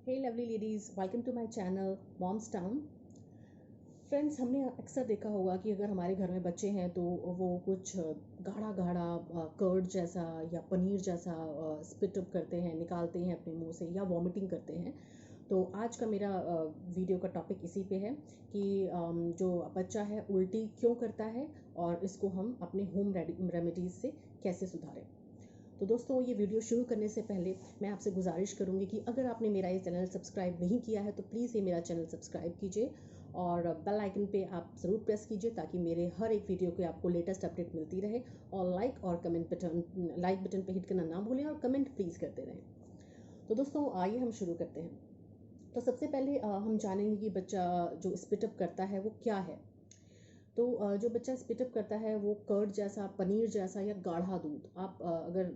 Hey lovely ladies, welcome to my channel moms town. Friends, हमने अक्सर देखा होगा कि अगर हमारे घर में बच्चे हैं तो वो कुछ गाढ़ा गाढ़ा कर्ड जैसा या पनीर जैसा स्पिट अप करते हैं, निकालते हैं अपने मुंह से या वॉमिटिंग करते हैं। तो आज का मेरा वीडियो का टॉपिक इसी पे है कि जो बच्चा है उल्टी क्यों करता है और इसको हम अपने होम रेमेडीज़ से कैसे सुधारें। तो दोस्तों, ये वीडियो शुरू करने से पहले मैं आपसे गुजारिश करूंगी कि अगर आपने मेरा ये चैनल सब्सक्राइब नहीं किया है तो प्लीज़ ये मेरा चैनल सब्सक्राइब कीजिए और बेल आइकन पे आप ज़रूर प्रेस कीजिए ताकि मेरे हर एक वीडियो के आपको लेटेस्ट अपडेट मिलती रहे। और लाइक बटन पे हिट करना ना भूलें और कमेंट प्लीज़ करते रहें। तो दोस्तों, आइए हम शुरू करते हैं। तो सबसे पहले हम जानेंगे कि बच्चा जो स्पिट अप करता है वो क्या है। तो जो बच्चा स्पिट अप करता है वो कर्ड जैसा, पनीर जैसा या गाढ़ा दूध। आप अगर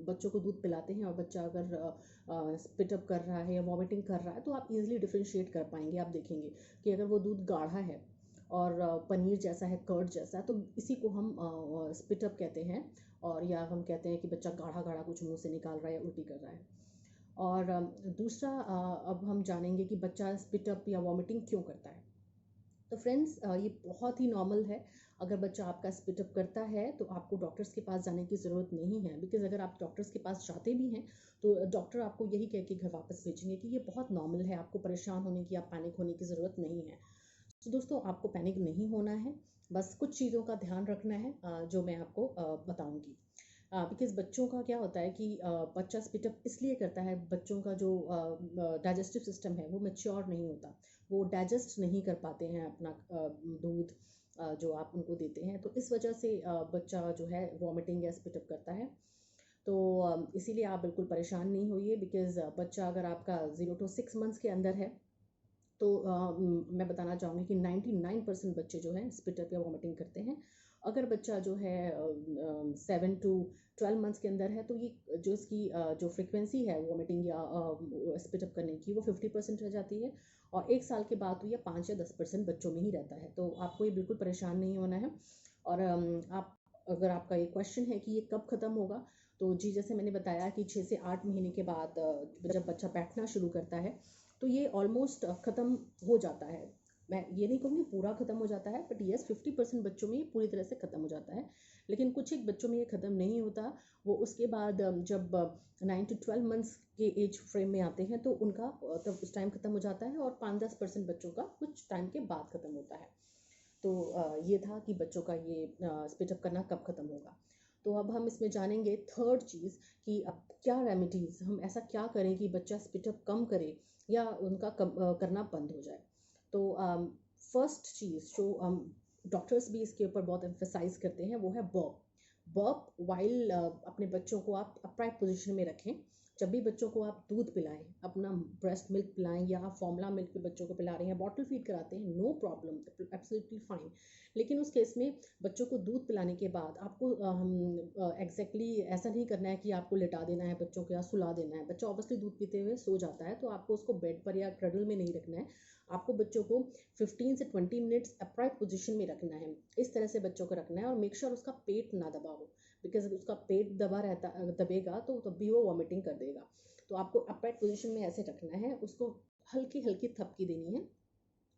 बच्चों को दूध पिलाते हैं और बच्चा अगर स्पिट अप कर रहा है या वॉमिटिंग कर रहा है तो आप इजीली डिफ्रेंशिएट कर पाएंगे। आप देखेंगे कि अगर वो दूध गाढ़ा है और पनीर जैसा है, कर्ड जैसा है, तो इसी को हम स्पिट अप कहते हैं। और या हम कहते हैं कि बच्चा गाढ़ा गाढ़ा कुछ मुंह से निकाल रहा है या उल्टी कर रहा है। और दूसरा, अब हम जानेंगे कि बच्चा स्पिट अप या वॉमिटिंग क्यों करता है। तो फ्रेंड्स, ये बहुत ही नॉर्मल है। अगर बच्चा आपका स्पिट अप करता है तो आपको डॉक्टर्स के पास जाने की ज़रूरत नहीं है, बिकॉज अगर आप डॉक्टर्स के पास जाते भी हैं तो डॉक्टर आपको यही कह के घर वापस भेजेंगे कि ये बहुत नॉर्मल है, आपको परेशान होने की या पैनिक होने की ज़रूरत नहीं है। तो दोस्तों, आपको पैनिक नहीं होना है, बस कुछ चीज़ों का ध्यान रखना है जो मैं आपको बताऊँगी। बिकॉज़ बच्चों का क्या होता है कि बच्चा स्पिट अप इसलिए करता है, बच्चों का जो डाइजेस्टिव सिस्टम है वो मैच्योर नहीं होता, वो डाइजेस्ट नहीं कर पाते हैं अपना दूध जो आप उनको देते हैं। तो इस वजह से बच्चा जो है वॉमिटिंग या स्पिट अप करता है। तो इसीलिए आप बिल्कुल परेशान नहीं होइए, बिकॉज़ बच्चा अगर आपका 0 to 6 मंथ्स के अंदर है तो मैं बताना चाहूँगी कि 99% बच्चे जो हैं स्पिट अप या वॉमिटिंग करते हैं। अगर बच्चा जो है 7 to 12 मंथ्स के अंदर है तो ये जो इसकी जो फ्रिक्वेंसी है वॉमिटिंग या स्पिट अप करने की वो 50% रह जाती है। और 1 साल के बाद तो ये 5 या 10% बच्चों में ही रहता है। तो आपको ये बिल्कुल परेशान नहीं होना है। और आप अगर आपका ये क्वेश्चन है कि ये कब ख़त्म होगा, तो जी, जैसे मैंने बताया कि 6 से 8 महीने के बाद जब बच्चा बैठना शुरू करता है तो ये ऑलमोस्ट ख़त्म हो जाता है। मैं ये नहीं कहूँगी पूरा ख़त्म हो जाता है, बट येस 50% बच्चों में ये पूरी तरह से ख़त्म हो जाता है। लेकिन कुछ एक बच्चों में ये ख़त्म नहीं होता। वो उसके बाद जब 9 to 12 मंथ्स के एज फ्रेम में आते हैं तो उनका तब उस टाइम ख़त्म हो जाता है और 5-10% बच्चों का कुछ टाइम के बाद ख़त्म होता है। तो ये था कि बच्चों का ये स्पिट अप करना कब ख़त्म होगा। तो अब हम इसमें जानेंगे थर्ड चीज़ कि अब क्या रेमेडीज़, हम ऐसा क्या करें कि बच्चा स्पिट अप कम करे या उनका करना बंद हो जाए। तो फर्स्ट चीज़ जो हम डॉक्टर्स भी इसके ऊपर बहुत एम्फेसाइज करते हैं वो है बर्प। बर्प वाइल अपने बच्चों को आप अपराइट पोजीशन में रखें। जब भी बच्चों को आप दूध पिलाएं, अपना ब्रेस्ट मिल्क पिलाएं या आप फॉर्मूला मिल्क पे बच्चों को पिला रहे हैं, बॉटल फीड कराते हैं, नो प्रॉब्लम, एब्सोल्युटली फाइन। लेकिन उस केस में बच्चों को दूध पिलाने के बाद आपको एग्जैक्टली ऐसा नहीं करना है कि आपको लिटा देना है बच्चों को या सुला देना है। बच्चा ऑब्वियसली दूध पीते हुए सो जाता है तो आपको उसको बेड पर या क्रडल में नहीं रखना है। आपको बच्चों को 15 से 20 मिनट्स अपराइट पोजीशन में रखना है। इस तरह से बच्चों को रखना है और मेक श्योर उसका पेट ना दबा हो, बिकॉज उसका पेट दबेगा तो तब भी वो वॉमिटिंग कर देगा। तो आपको अपराइट पोजीशन में ऐसे रखना है, उसको हल्की हल्की थपकी देनी है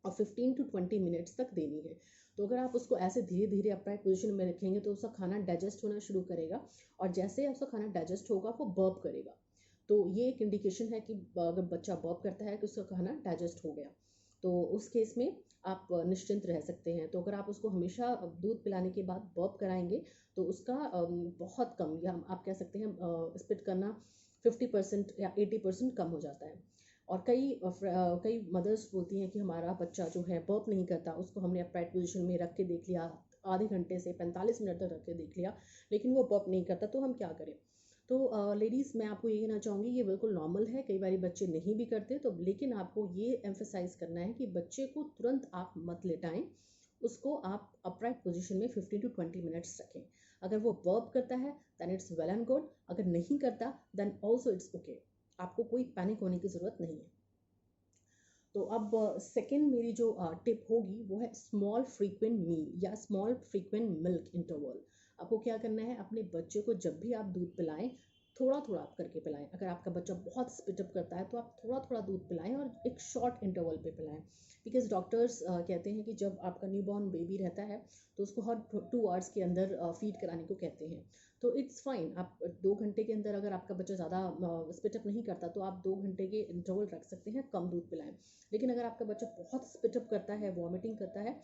और 15 to 20 मिनट्स तक देनी है। तो अगर आप उसको ऐसे धीरे धीरे अपराइट पोजीशन में रखेंगे तो उसका खाना डाइजेस्ट होना शुरू करेगा और जैसे उसका खाना डाइजेस्ट होगा वो बर्प करेगा। तो ये एक इंडिकेशन है कि अगर बच्चा बर्प करता है कि उसका खाना डाइजेस्ट हो गया। तो उस केस में आप निश्चिंत रह सकते हैं। तो अगर आप उसको हमेशा दूध पिलाने के बाद बर्प कराएंगे तो उसका बहुत कम, या आप कह सकते हैं स्पिट करना 50% या 80% कम हो जाता है। और कई मदर्स बोलती हैं कि हमारा बच्चा जो है बर्प नहीं करता, उसको हमने अपराइट पोजीशन में रख के देख लिया, आधे घंटे से 45 मिनट तक रख के देख लिया, लेकिन वो बर्प नहीं करता, तो हम क्या करें। तो लेडीज़, मैं आपको ये कहना चाहूँगी ये बिल्कुल नॉर्मल है, कई बार बच्चे नहीं भी करते। तो लेकिन आपको ये एम्फेसाइज करना है कि बच्चे को तुरंत आप मत लेटाएं, उसको आप अपराइट पोजीशन में 15 to 20 मिनट्स रखें। अगर वो बर्प करता है then it's well and good, अगर नहीं करता दैन ऑल्सो इट्स ओके। आपको कोई पैनिक होने की ज़रूरत नहीं है। तो अब सेकंड मेरी जो टिप होगी वो है स्मॉल फ्रीक्वेंट मील या स्मॉल फ्रीक्वेंट मिल्क इंटरवल। आपको क्या करना है, अपने बच्चे को जब भी आप दूध पिलाएं थोड़ा थोड़ा आप करके पिलाएं। अगर आपका बच्चा बहुत स्पिटअप करता है तो आप थोड़ा थोड़ा दूध पिलाएं और एक शॉर्ट इंटरवल पे पिलाएं। बिकॉज डॉक्टर्स कहते हैं कि जब आपका न्यूबॉर्न बेबी रहता है तो उसको हर 2 आवर्स के अंदर फीड कराने को कहते हैं। तो इट्स फाइन, आप 2 घंटे के अंदर अगर आपका बच्चा ज़्यादा स्पिटअप नहीं करता तो आप 2 घंटे के इंटरवल रख सकते हैं, कम दूध पिलाएं। लेकिन अगर आपका बच्चा बहुत स्पिटअप करता है, वॉमिटिंग करता है,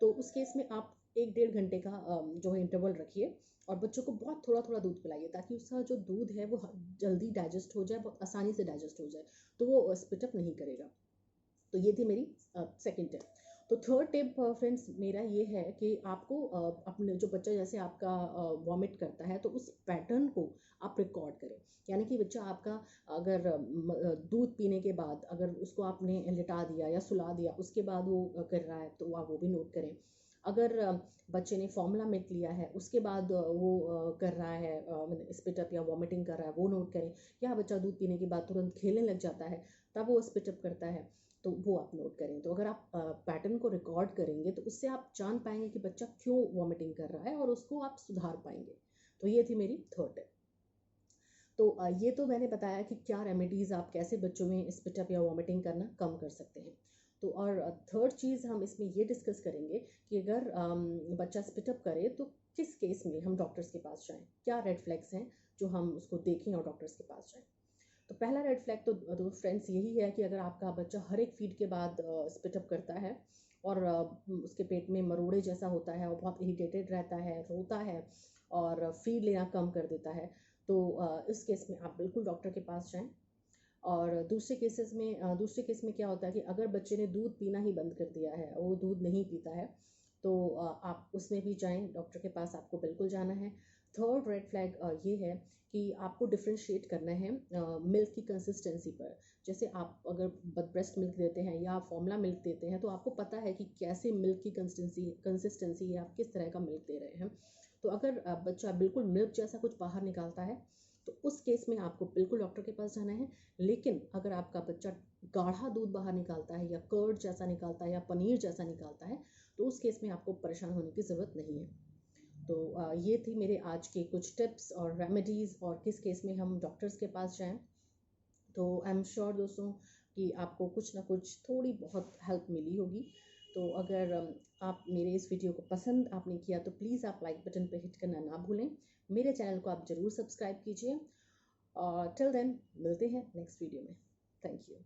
तो उस केस में आप 1-1.5 घंटे का जो है इंटरवल रखिए और बच्चों को बहुत थोड़ा थोड़ा दूध पिलाइए ताकि उसका जो दूध है वो जल्दी डाइजेस्ट हो जाए, बहुत आसानी से डाइजेस्ट हो जाए, तो वो स्पिटअप नहीं करेगा। तो ये थी मेरी सेकंड टिप। तो थर्ड टिप फ्रेंड्स मेरा ये है कि आपको अपने जो बच्चा जैसे आपका वॉमिट करता है तो उस पैटर्न को आप रिकॉर्ड करें। यानी कि बच्चा आपका अगर दूध पीने के बाद अगर उसको आपने लिटा दिया या सुला दिया उसके बाद वो कर रहा है तो आप वो भी नोट करें। अगर बच्चे ने फॉर्मूला मिल्क लिया है उसके बाद वो कर रहा है स्पिटअप या वॉमिटिंग कर रहा है, वो नोट करें। या बच्चा दूध पीने के बाद तुरंत खेलने लग जाता है तब वो स्पिटअप करता है, तो वो आप नोट करें। तो अगर आप पैटर्न को रिकॉर्ड करेंगे तो उससे आप जान पाएंगे कि बच्चा क्यों वॉमिटिंग कर रहा है और उसको आप सुधार पाएंगे। तो ये थी मेरी थर्ड टिप। तो ये तो मैंने बताया कि क्या रेमेडीज़ आप कैसे बच्चों में स्पिटअप या वॉमिटिंग करना कम कर सकते हैं। तो और थर्ड चीज़ हम इसमें ये डिस्कस करेंगे कि अगर बच्चा स्पिटअप करे तो किस केस में हम डॉक्टर्स के पास जाएं, क्या रेड फ्लैग्स हैं जो हम उसको देखें और डॉक्टर्स के पास जाएं। तो पहला रेड फ्लैग तो फ्रेंड्स यही है कि अगर आपका बच्चा हर एक फीड के बाद स्पिटअप करता है और उसके पेट में मरोड़े जैसा होता है, वो बहुत इरिटेटेड रहता है, रोता है और फीड लेना कम कर देता है, तो इस केस में आप बिल्कुल डॉक्टर के पास जाएं। और दूसरे केस में क्या होता है कि अगर बच्चे ने दूध पीना ही बंद कर दिया है, वो दूध नहीं पीता है, तो आप उसमें भी जाएं, डॉक्टर के पास आपको बिल्कुल जाना है। थर्ड रेड फ्लैग ये है कि आपको डिफ्रेंशिएट करना है मिल्क की कंसिस्टेंसी पर। जैसे आप अगर ब्रेस्ट मिल्क देते हैं या फॉर्मूला मिल्क देते हैं तो आपको पता है कि कैसे मिल्क की कंसिस्टेंसी है, आप किस तरह का मिल्क दे रहे हैं। तो अगर बच्चा बिल्कुल मिल्क जैसा कुछ बाहर निकालता है तो उस केस में आपको बिल्कुल डॉक्टर के पास जाना है। लेकिन अगर आपका बच्चा गाढ़ा दूध बाहर निकालता है या कर्ड जैसा निकालता है या पनीर जैसा निकालता है तो उस केस में आपको परेशान होने की ज़रूरत नहीं है। तो ये थी मेरे आज के कुछ टिप्स और रेमेडीज़ और किस केस में हम डॉक्टर्स के पास जाएं। तो आई एम श्योर दोस्तों कि आपको कुछ ना कुछ थोड़ी बहुत हेल्प मिली होगी। तो अगर आप मेरे इस वीडियो को पसंद आपने किया तो प्लीज़ आप लाइक बटन पर हिट करना ना भूलें। मेरे चैनल को आप ज़रूर सब्सक्राइब कीजिए और टिल देन मिलते हैं नेक्स्ट वीडियो में। Thank you.